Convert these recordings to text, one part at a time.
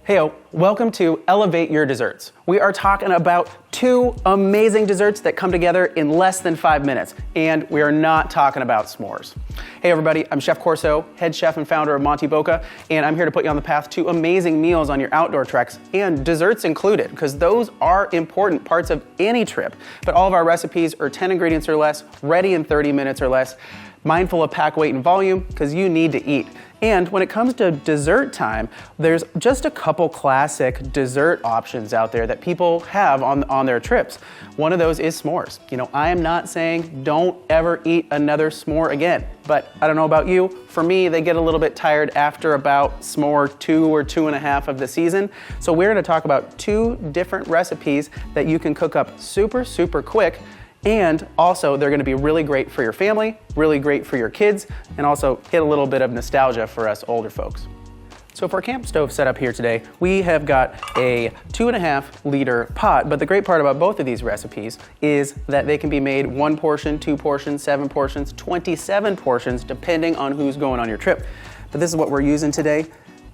Heyo, welcome to Elevate Your Desserts. We are talking about two amazing desserts that come together in less than 5 minutes, and we are not talking about s'mores. Hey everybody, I'm Chef Corso, head chef and founder of Monty Boca, and I'm here to put you on the path to amazing meals on your outdoor treks, and desserts included, because those are important parts of any trip. But all of our recipes are 10 ingredients or less, ready in 30 minutes or less, mindful of pack weight and volume, because you need to eat. And when it comes to dessert time, there's just a couple classic dessert options out there that people have on their trips. One of those is s'mores. You know, I am not saying don't ever eat another s'more again, but I don't know about you. For me, they get a little bit tired after about s'more 2 or 2.5 of the season. So we're gonna talk about two different recipes that you can cook up super, super quick. And also, they're gonna be really great for your family, really great for your kids, and also hit a little bit of nostalgia for us older folks. So for our camp stove setup here today, we have got a 2.5 liter pot, but the great part about both of these recipes is that they can be made 1 portion, 2 portions, 7 portions, 27 portions, depending on who's going on your trip. But this is what we're using today.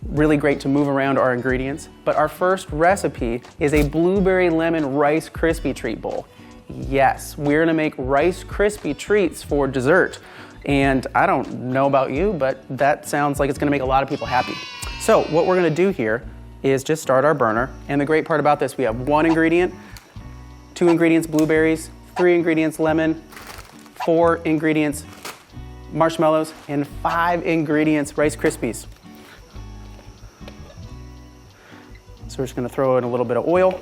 Really great to move around our ingredients. But our first recipe is a blueberry lemon Rice Krispie treat bowl. Yes, we're gonna make Rice Krispie treats for dessert. And I don't know about you, but that sounds like it's gonna make a lot of people happy. So what we're gonna do here is just start our burner. And the great part about this, we have 1 ingredient, 2 ingredients blueberries, 3 ingredients lemon, 4 ingredients marshmallows, and 5 ingredients Rice Krispies. So we're just gonna throw in a little bit of oil.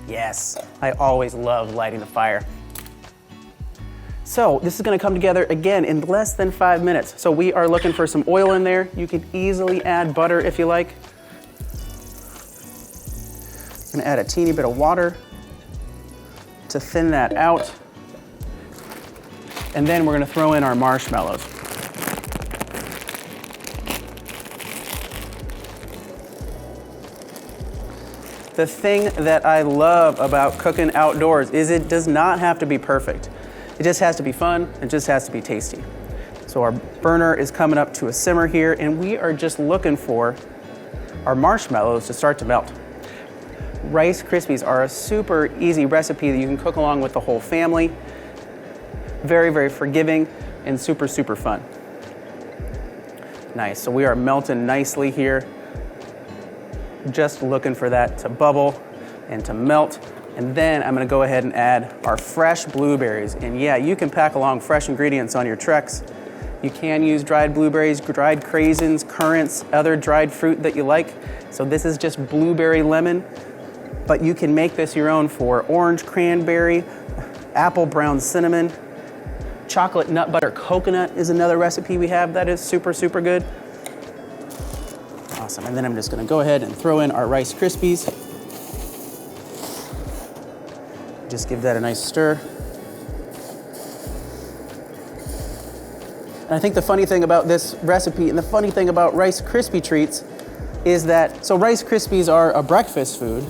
Yes, I always love lighting the fire. So this is gonna come together again in less than 5 minutes. So we are looking for some oil in there. You can easily add butter if you like. I'm gonna add a teeny bit of water to thin that out. And then we're gonna throw in our marshmallows. The thing that I love about cooking outdoors is it does not have to be perfect. It just has to be fun, it just has to be tasty. So our burner is coming up to a simmer here, and we are just looking for our marshmallows to start to melt. Rice Krispies are a super easy recipe that you can cook along with the whole family. Very, very forgiving and super, super fun. Nice, so we are melting nicely here. Just looking for that to bubble and to melt. And then I'm gonna go ahead and add our fresh blueberries. And yeah, you can pack along fresh ingredients on your treks. You can use dried blueberries, dried craisins, currants, other dried fruit that you like. So this is just blueberry lemon, but you can make this your own for orange cranberry, apple brown cinnamon, chocolate nut butter coconut is another recipe we have that is super, super good. Awesome, and then I'm just gonna go ahead and throw in our Rice Krispies. Just give that a nice stir. And I think the funny thing about this recipe and the funny thing about Rice Krispie treats is that, so Rice Krispies are a breakfast food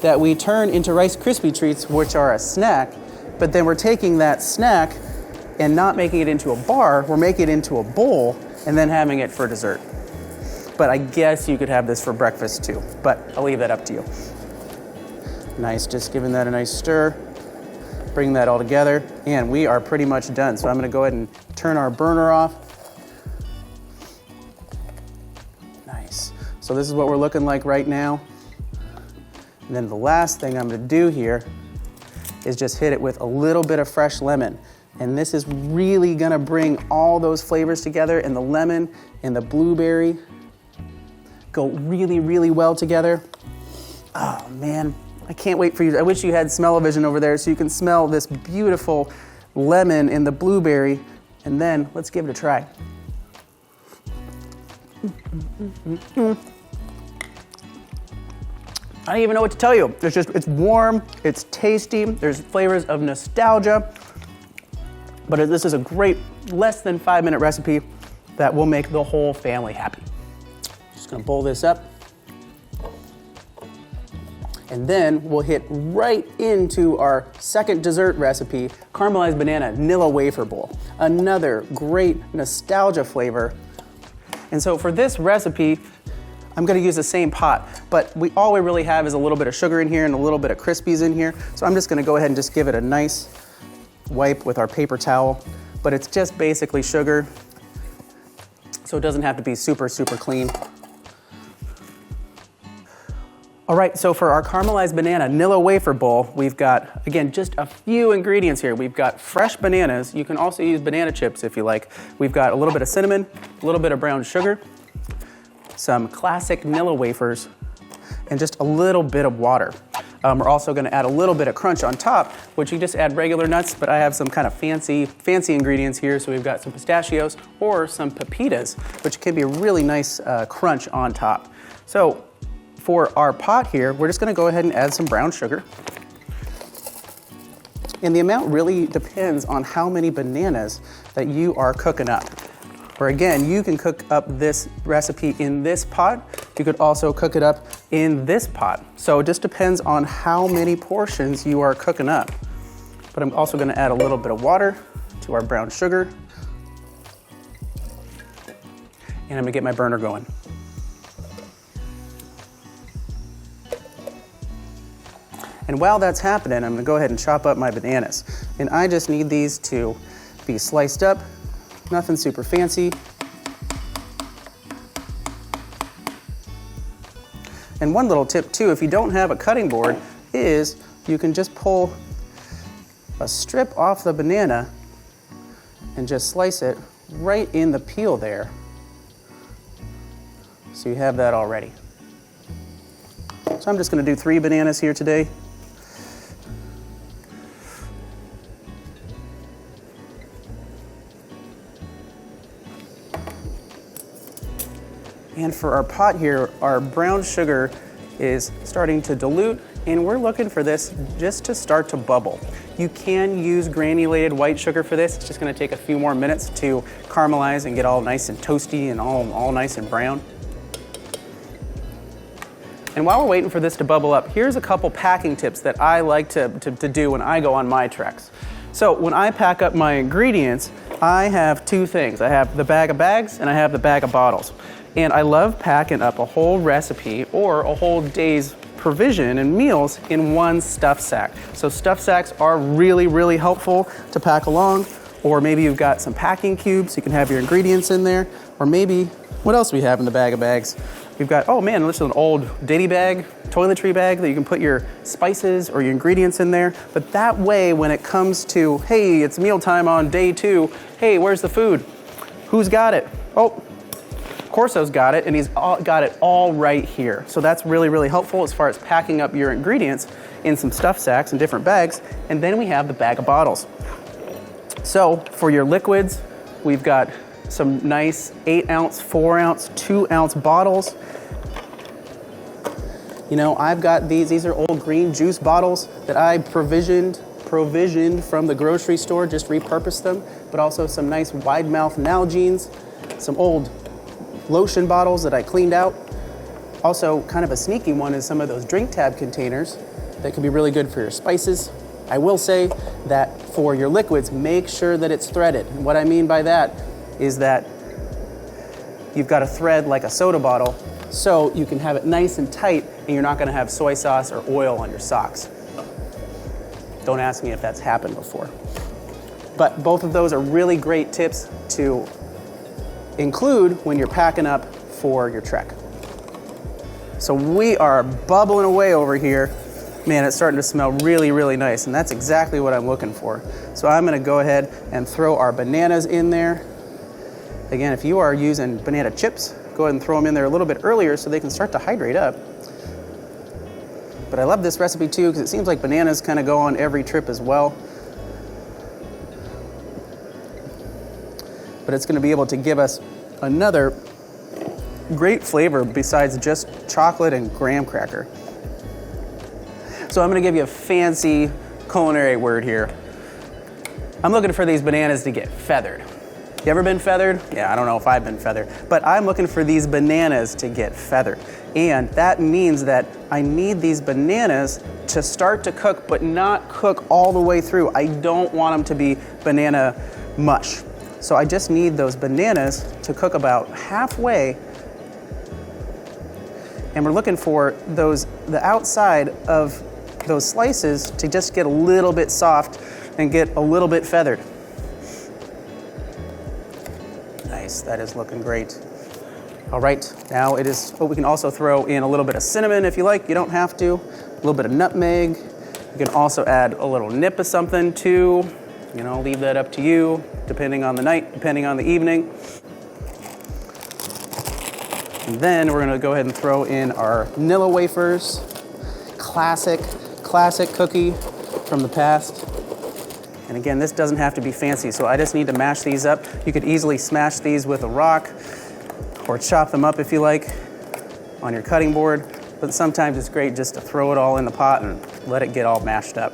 that we turn into Rice Krispie treats, which are a snack, but then we're taking that snack and not making it into a bar, we're making it into a bowl and then having it for dessert. But I guess you could have this for breakfast too, but I'll leave that up to you. Nice, just giving that a nice stir, bring that all together, and we are pretty much done. So I'm gonna go ahead and turn our burner off. Nice, so this is what we're looking like right now. And then the last thing I'm gonna do here is just hit it with a little bit of fresh lemon. And this is really gonna bring all those flavors together, and the lemon and the blueberry go really, really well together. Oh man, I can't wait for you. I wish you had smell-o-vision over there so you can smell this beautiful lemon and the blueberry, and then let's give it a try. I don't even know what to tell you. It's warm, it's tasty, there's flavors of nostalgia, but this is a great less than 5 minute recipe that will make the whole family happy. Just gonna bowl this up. And then we'll hit right into our second dessert recipe, caramelized banana Nilla wafer bowl. Another great nostalgia flavor. And so for this recipe, I'm gonna use the same pot, but all we really have is a little bit of sugar in here and a little bit of Crispies in here. So I'm just gonna go ahead and just give it a nice wipe with our paper towel, but it's just basically sugar, so it doesn't have to be super, super clean. All right, so for our caramelized banana Nilla wafer bowl, we've got, again, just a few ingredients here. We've got fresh bananas. You can also use banana chips if you like. We've got a little bit of cinnamon, a little bit of brown sugar, some classic Nilla wafers, and just a little bit of water. We're also gonna add a little bit of crunch on top, which you just add regular nuts, but I have some kind of fancy ingredients here. So we've got some pistachios or some pepitas, which can be a really nice crunch on top. So for our pot here, we're just gonna go ahead and add some brown sugar. And the amount really depends on how many bananas that you are cooking up. Or again, you can cook up this recipe in this pot. You could also cook it up in this pot. So it just depends on how many portions you are cooking up. But I'm also gonna add a little bit of water to our brown sugar. And I'm gonna get my burner going. And while that's happening, I'm gonna go ahead and chop up my bananas. And I just need these to be sliced up, nothing super fancy. And one little tip too, if you don't have a cutting board, is you can just pull a strip off the banana and just slice it right in the peel there. So you have that already. So I'm just gonna do 3 bananas here today. And for our pot here, our brown sugar is starting to dilute, and we're looking for this just to start to bubble. You can use granulated white sugar for this. It's just gonna take a few more minutes to caramelize and get all nice and toasty and all nice and brown. And while we're waiting for this to bubble up, here's a couple packing tips that I like to do when I go on my treks. So when I pack up my ingredients, I have 2 things. I have the bag of bags and I have the bag of bottles. And I love packing up a whole recipe or a whole day's provision and meals in one stuff sack. So stuff sacks are really, really helpful to pack along. Or maybe you've got some packing cubes, you can have your ingredients in there. Or maybe, what else do we have in the bag of bags? We've got, oh man, this is an old ditty bag, toiletry bag that you can put your spices or your ingredients in there. But that way, when it comes to, hey, it's mealtime on day 2, hey, where's the food? Who's got it? Oh, Corso's got it, and he's got it all right here. So that's really, really helpful as far as packing up your ingredients in some stuff sacks and different bags. And then we have the bag of bottles. So for your liquids, we've got some nice 8-ounce, 4-ounce, 2-ounce bottles. You know, I've got these are old green juice bottles that I provisioned from the grocery store, just repurposed them, but also some nice wide mouth Nalgene's, some old lotion bottles that I cleaned out. Also, kind of a sneaky one is some of those drink tab containers that can be really good for your spices. I will say that for your liquids, make sure that it's threaded. And what I mean by that is that you've got a thread like a soda bottle, so you can have it nice and tight and you're not gonna have soy sauce or oil on your socks. Don't ask me if that's happened before. But both of those are really great tips to include when you're packing up for your trek. So we are bubbling away over here. Man, it's starting to smell really, really nice, and that's exactly what I'm looking for. So I'm gonna go ahead and throw our bananas in there. Again, if you are using banana chips, go ahead and throw them in there a little bit earlier so they can start to hydrate up. But I love this recipe too, because it seems like bananas kind of go on every trip as well. But it's gonna be able to give us another great flavor besides just chocolate and graham cracker. So I'm gonna give you a fancy culinary word here. I'm looking for these bananas to get feathered. You ever been feathered? Yeah, I don't know if I've been feathered, but I'm looking for these bananas to get feathered. And that means that I need these bananas to start to cook, but not cook all the way through. I don't want them to be banana mush. So I just need those bananas to cook about halfway. And we're looking for the outside of those slices to just get a little bit soft and get a little bit feathered. Nice, that is looking great. All right, now it is, we can also throw in a little bit of cinnamon if you like, you don't have to. A little bit of nutmeg. You can also add a little nip of something too. You know, leave that up to you, depending on the night, depending on the evening. And then we're gonna go ahead and throw in our vanilla wafers. Classic cookie from the past. And again, this doesn't have to be fancy, so I just need to mash these up. You could easily smash these with a rock or chop them up if you like on your cutting board, but sometimes it's great just to throw it all in the pot and let it get all mashed up.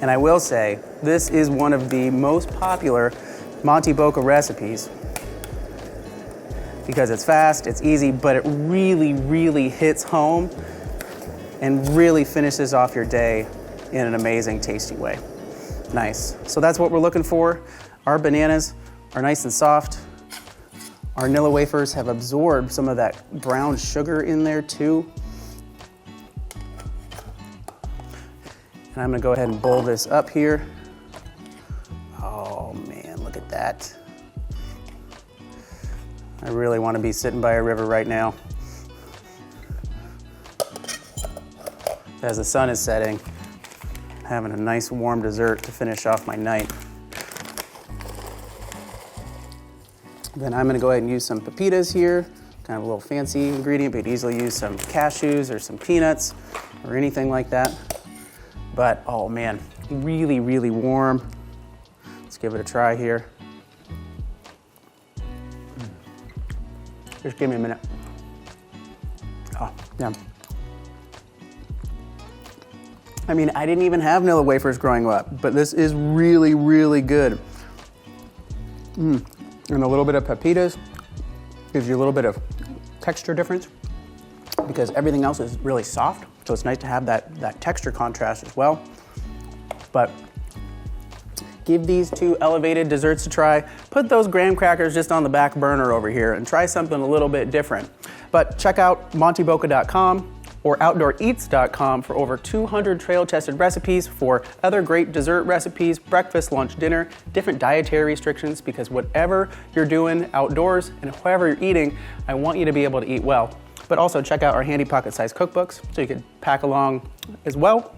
And I will say, this is one of the most popular Monte Boca recipes because it's fast, it's easy, but it really, really hits home and really finishes off your day in an amazing, tasty way. Nice. So that's what we're looking for. Our bananas are nice and soft. Our vanilla wafers have absorbed some of that brown sugar in there too. And I'm gonna go ahead and bowl this up here. Oh man, look at that. I really want to be sitting by a river right now. As the sun is setting, having a nice warm dessert to finish off my night. Then I'm gonna go ahead and use some pepitas here, kind of a little fancy ingredient, but you could easily use some cashews or some peanuts or anything like that. But oh man, really, really warm. Let's give it a try here. Just give me a minute. Oh, yeah. I mean, I didn't even have vanilla wafers growing up, but this is really, really good. And a little bit of pepitas gives you a little bit of texture difference because everything else is really soft. So it's nice to have that texture contrast as well. But give these two elevated desserts a try. Put those graham crackers just on the back burner over here and try something a little bit different. But check out monteboca.com or outdooreats.com for over 200 trail-tested recipes for other great dessert recipes, breakfast, lunch, dinner, different dietary restrictions, because whatever you're doing outdoors and wherever you're eating, I want you to be able to eat well. But also check out our handy pocket-sized cookbooks so you can pack along as well.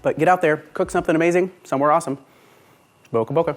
But get out there, cook something amazing, somewhere awesome. Boca Boca.